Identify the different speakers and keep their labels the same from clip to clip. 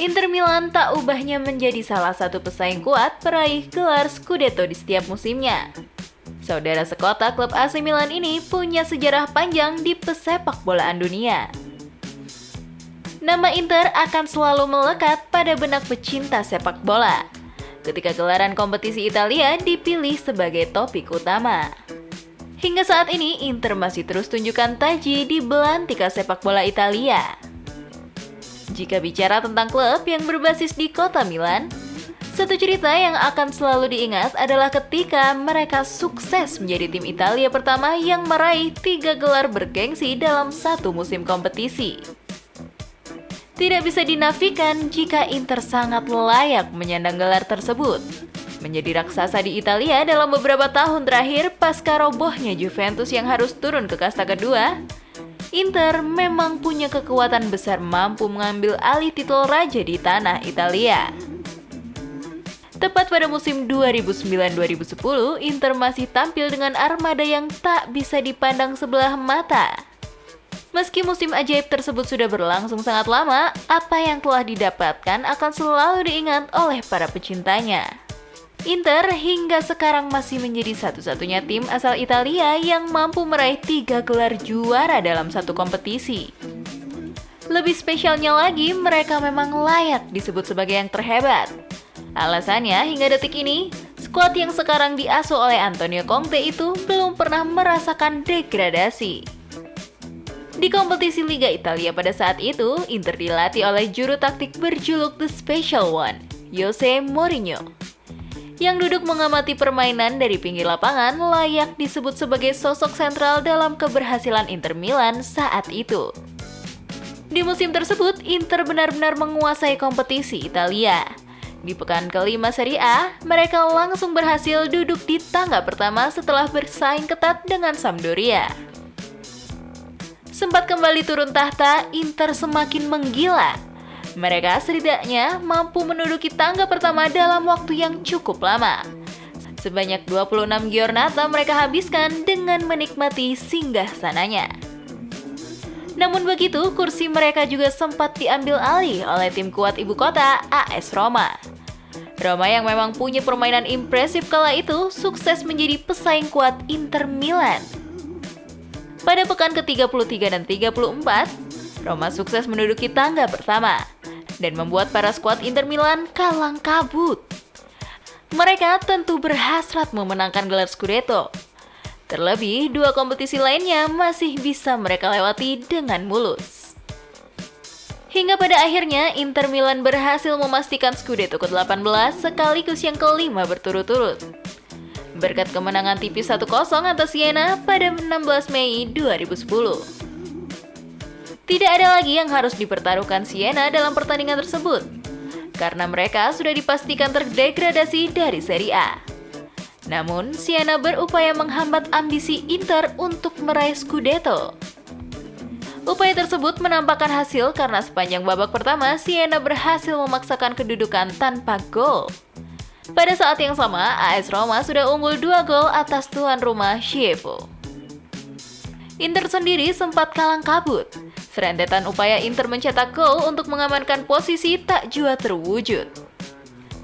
Speaker 1: Inter Milan tak ubahnya menjadi salah satu pesaing kuat peraih gelar Scudetto di setiap musimnya. Saudara sekota klub AC Milan ini punya sejarah panjang di pesepak bolaan dunia. Nama Inter akan selalu melekat pada benak pecinta sepak bola ketika gelaran kompetisi Italia dipilih sebagai topik utama. Hingga saat ini, Inter masih terus tunjukkan taji di belantika sepak bola Italia. Jika bicara tentang klub yang berbasis di kota Milan, satu cerita yang akan selalu diingat adalah ketika mereka sukses menjadi tim Italia pertama yang meraih 3 gelar bergengsi dalam satu musim kompetisi. Tidak bisa dinafikan jika Inter sangat layak menyandang gelar tersebut. Menjadi raksasa di Italia dalam beberapa tahun terakhir pasca robohnya Juventus yang harus turun ke kasta kedua, Inter memang punya kekuatan besar mampu mengambil alih titel raja di tanah Italia. Tepat pada musim 2009-2010, Inter masih tampil dengan armada yang tak bisa dipandang sebelah mata. Meski musim ajaib tersebut sudah berlangsung sangat lama, apa yang telah didapatkan akan selalu diingat oleh para pecintanya. Inter hingga sekarang masih menjadi satu-satunya tim asal Italia yang mampu meraih 3 gelar juara dalam satu kompetisi. Lebih spesialnya lagi, mereka memang layak disebut sebagai yang terhebat. Alasannya, hingga detik ini, skuad yang sekarang diasuh oleh Antonio Conte itu belum pernah merasakan degradasi. Di kompetisi Liga Italia pada saat itu, Inter dilatih oleh juru taktik berjuluk The Special One, Jose Mourinho, yang duduk mengamati permainan dari pinggir lapangan layak disebut sebagai sosok sentral dalam keberhasilan Inter Milan saat itu. Di musim tersebut, Inter benar-benar menguasai kompetisi Italia. Di pekan kelima Serie A, mereka langsung berhasil duduk di tangga pertama setelah bersaing ketat dengan Sampdoria. Sempat kembali turun tahta, Inter semakin menggila. Mereka setidaknya mampu menduduki tangga pertama dalam waktu yang cukup lama. Sebanyak 26 giornata mereka habiskan dengan menikmati singgahsananya. Namun begitu, kursi mereka juga sempat diambil alih oleh tim kuat ibu kota, AS Roma. Roma yang memang punya permainan impresif kala itu, sukses menjadi pesaing kuat Inter Milan. Pada pekan ke-33 dan 34, Roma sukses menduduki tangga pertama dan membuat para skuad Inter Milan kalang kabut. Mereka tentu berhasrat memenangkan gelar Scudetto. Terlebih, 2 kompetisi lainnya masih bisa mereka lewati dengan mulus. Hingga pada akhirnya, Inter Milan berhasil memastikan Scudetto ke-18 sekaligus yang kelima berturut-turut. Berkat kemenangan tipis 1-0 atas Siena pada 16 Mei 2010. Tidak ada lagi yang harus dipertaruhkan Siena dalam pertandingan tersebut, karena mereka sudah dipastikan terdegradasi dari Serie A. Namun, Siena berupaya menghambat ambisi Inter untuk meraih Scudetto. Upaya tersebut menampakkan hasil karena sepanjang babak pertama, Siena berhasil memaksakan kedudukan tanpa gol. Pada saat yang sama, AS Roma sudah unggul 2 gol atas tuan rumah Chievo. Inter sendiri sempat kalang kabut. Serentetan upaya Inter mencetak gol untuk mengamankan posisi tak jua terwujud.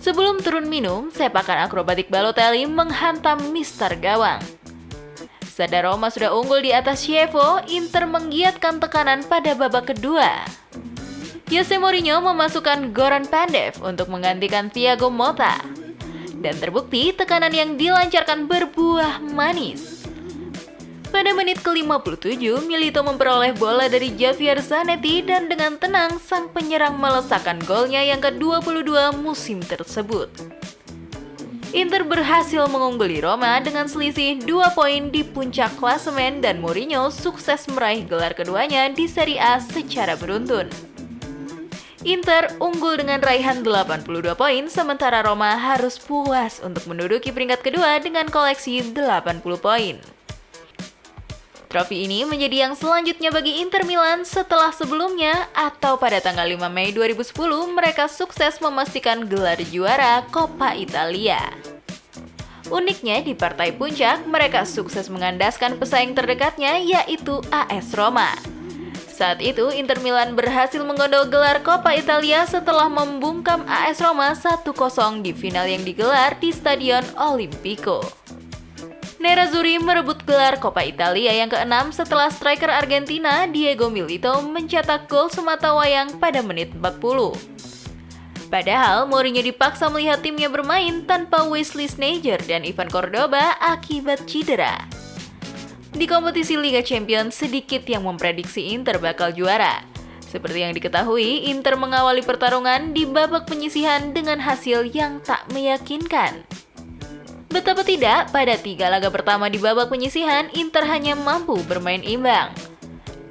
Speaker 1: Sebelum turun minum, sepakan akrobatik Balotelli menghantam mister gawang. Sadar Roma sudah unggul di atas Chievo, Inter menggiatkan tekanan pada babak kedua. Jose Mourinho memasukkan Goran Pandev untuk menggantikan Thiago Motta. Dan terbukti tekanan yang dilancarkan berbuah manis. Pada menit ke-57, Milito memperoleh bola dari Javier Zanetti dan dengan tenang sang penyerang melesakkan golnya yang ke-22 musim tersebut. Inter berhasil mengungguli Roma dengan selisih 2 poin di puncak klasemen dan Mourinho sukses meraih gelar keduanya di Serie A secara beruntun. Inter unggul dengan raihan 82 poin, sementara Roma harus puas untuk menduduki peringkat kedua dengan koleksi 80 poin. Trofi ini menjadi yang selanjutnya bagi Inter Milan setelah sebelumnya atau pada tanggal 5 Mei 2010 mereka sukses memastikan gelar juara Coppa Italia. Uniknya di partai puncak mereka sukses mengandaskan pesaing terdekatnya yaitu AS Roma. Saat itu, Inter Milan berhasil menggondol gelar Coppa Italia setelah membungkam AS Roma 1-0 di final yang digelar di Stadion Olimpico. Nerazzurri merebut gelar Coppa Italia yang ke-6 setelah striker Argentina Diego Milito mencetak gol sematawayang pada menit 40. Padahal Mourinho dipaksa melihat timnya bermain tanpa Wesley Sneijder dan Ivan Cordoba akibat cedera. Di kompetisi Liga Champions, sedikit yang memprediksi Inter bakal juara. Seperti yang diketahui, Inter mengawali pertarungan di babak penyisihan dengan hasil yang tak meyakinkan. Betapa tidak, pada 3 laga pertama di babak penyisihan, Inter hanya mampu bermain imbang.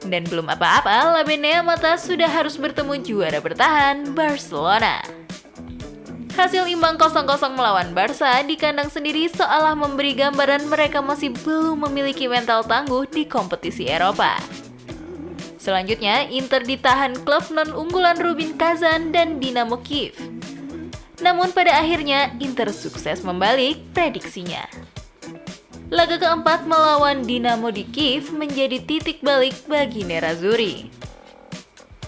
Speaker 1: Dan belum apa-apa, La Benea Mata sudah harus bertemu juara bertahan, Barcelona. Hasil imbang 0-0 melawan Barca di kandang sendiri seolah memberi gambaran mereka masih belum memiliki mental tangguh di kompetisi Eropa. Selanjutnya, Inter ditahan klub non-unggulan Rubin Kazan dan Dinamo Kiev. Namun pada akhirnya, Inter sukses membalik prediksinya. Laga keempat melawan Dinamo di Kiev menjadi titik balik bagi Nerazzurri.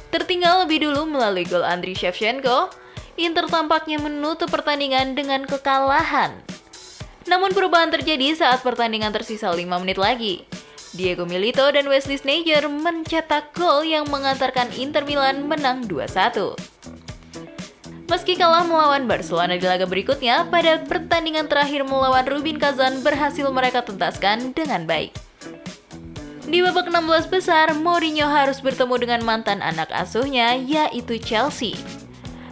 Speaker 1: Tertinggal lebih dulu melalui gol Andriy Shevchenko, Inter tampaknya menutup pertandingan dengan kekalahan. Namun perubahan terjadi saat pertandingan tersisa 5 menit lagi. Diego Milito dan Wesley Sneijder mencetak gol yang mengantarkan Inter Milan menang 2-1. Meski kalah melawan Barcelona di laga berikutnya, pada pertandingan terakhir melawan Rubin Kazan berhasil mereka tuntaskan dengan baik. Di babak 16 besar, Mourinho harus bertemu dengan mantan anak asuhnya, yaitu Chelsea.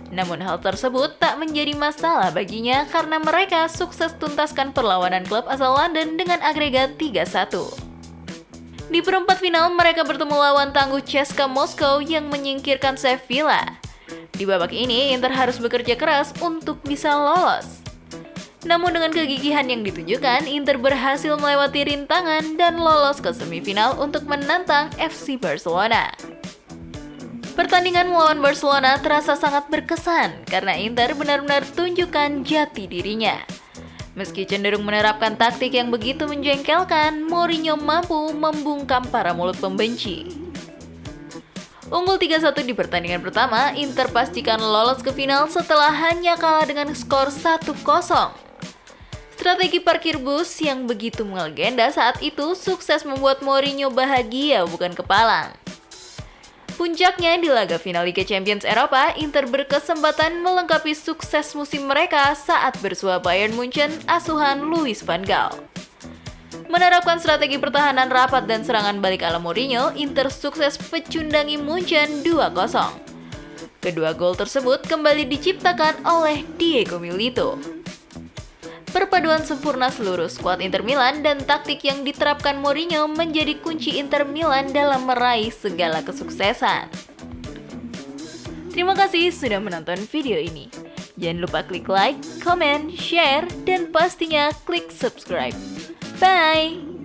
Speaker 1: Namun hal tersebut tak menjadi masalah baginya karena mereka sukses tuntaskan perlawanan klub asal London dengan agregat 3-1. Di perempat final mereka bertemu lawan tangguh CSKA Moskow yang menyingkirkan Sevilla. Di babak ini Inter harus bekerja keras untuk bisa lolos. Namun dengan kegigihan yang ditunjukkan, Inter berhasil melewati rintangan dan lolos ke semifinal untuk menantang FC Barcelona. Pertandingan melawan Barcelona terasa sangat berkesan karena Inter benar-benar tunjukkan jati dirinya. Meski cenderung menerapkan taktik yang begitu menjengkelkan, Mourinho mampu membungkam para mulut pembenci. Unggul 3-1 di pertandingan pertama, Inter pastikan lolos ke final setelah hanya kalah dengan skor 1-0. Strategi parkir bus yang begitu melegenda saat itu sukses membuat Mourinho bahagia bukan kepalang. Puncaknya di laga final Liga Champions Eropa, Inter berkesempatan melengkapi sukses musim mereka saat bersua Bayern Munchen asuhan Louis van Gaal. Menerapkan strategi pertahanan rapat dan serangan balik ala Mourinho, Inter sukses pecundangi Munchen 2-0. Kedua gol tersebut kembali diciptakan oleh Diego Milito. Perpaduan sempurna seluruh skuad Inter Milan dan taktik yang diterapkan Mourinho menjadi kunci Inter Milan dalam meraih segala kesuksesan. Terima kasih sudah menonton video ini. Jangan lupa klik like, comment, share, dan pastinya klik subscribe. Bye!